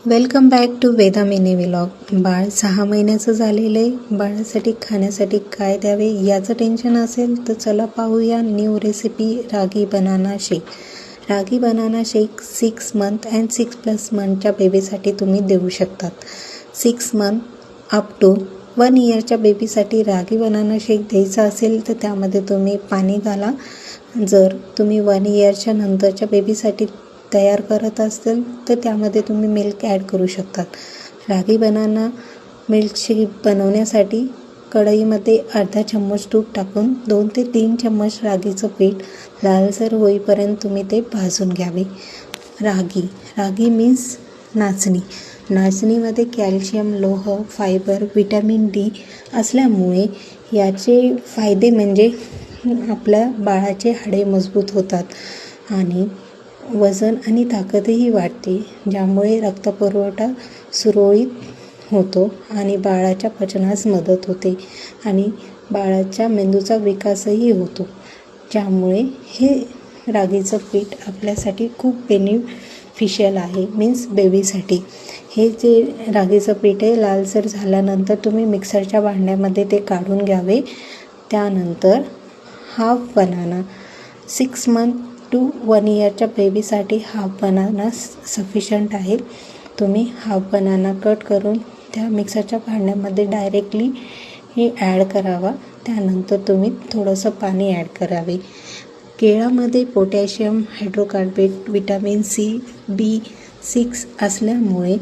Welcome back to Veda mini vlog. बाळ 6 महिन्याचं झालेलं आहे. बाळासाठी खाण्यासाठी काय द्यावे याचं टेन्शन असेल तर चला पाहूया new recipe ragi banana shake. Ragi banana shake 6 month and 6+ मंथच्या बेबीसाठी तुम्ही देऊ शकतात. 6 मंथ अप टू 1 इयरच्या बेबीसाठी रागी बनाना शेक द्यायचा असेल तर त्यामध्ये तुम्ही पाणी घाला. जर तुम्ही 1 इयरच्या नंतरच्या बेबीसाठी तयार करत असेल तर त्यामध्ये तुम्ही मिल्क ॲड करू शकतात. रागी बनाना मिल्कशेक बनवण्यासाठी कढईमध्ये अर्धा चम्मच तूप टाकून 2 ते 3 चम्मच रागीचं पीठ लालसर होईपर्यंत तुम्ही ते भाजून घ्यावे. रागी मीन्स नाचणी. नाचणीमध्ये कॅल्शियम, लोह, फायबर, व्हिटॅमिन डी असल्यामुळे याचे फायदे म्हणजे आपल्या बाळाचे हाडे मजबूत होतात आणि वजन आणि ताकदही वाढते, ज्यामुळे रक्तपुरवठा सुरळीत होतो आणि बाळाच्या पचनास मदत होते आणि बाळाच्या मेंदूचा विकासही होतो. ज्यामुळे हे रागीचं पीठ आपल्यासाठी खूप बेनिफिशियल आहे, मीन्स बेबीसाठी. हे जे रागीचं पीठ आहे लालसर झाल्यानंतर तुम्ही मिक्सरच्या भांड्यामध्ये ते काढून घ्यावे. त्यानंतर हाफ बनाना 6 मंथ टू 1 इयरच्या बेबीसाठी हाफ बनाना सफिशियंट आहे. तुम्ही हाफ बनाना कट करून त्या मिक्सरच्या भांड्यामध्ये डायरेक्टली हे ॲड करावा. त्यानंतर तुम्ही थोडंसं पाणी ॲड करावे. केळामध्ये पोटॅशियम, हायड्रोकार्बोनेट, व्हिटॅमिन सी, B6 असल्यामुळे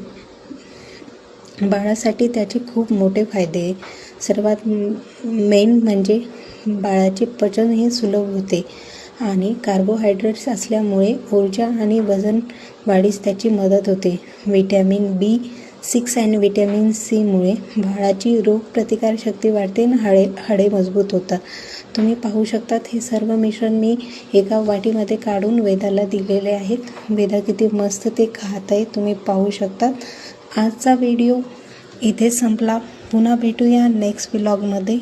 बाळासाठी त्याचे खूप मोठे फायदे आहे. सर्वात मेन म्हणजे बाळाचे पचन हे सुलभ होते आणि कार्बोहायड्रेट्स असल्यामुळे ऊर्जा आणि वजन वाढीस त्याची मदत होते. व्हिटॅमिन B6 आणि व्हिटॅमिन सीमुळे बाळाची रोगप्रतिकारशक्ती वाढते आणि हाडे मजबूत होतात. तुम्ही पाहू शकतात हे सर्व मिश्रण मी एका वाटीमध्ये काढून वेदाला दिलेले आहेत. वेदा किती मस्त ते खात आहे तुम्ही पाहू शकतात. आजचा व्हिडिओ इथे संपला. पुन्हा भेटूया नेक्स्ट व्लॉगमध्ये.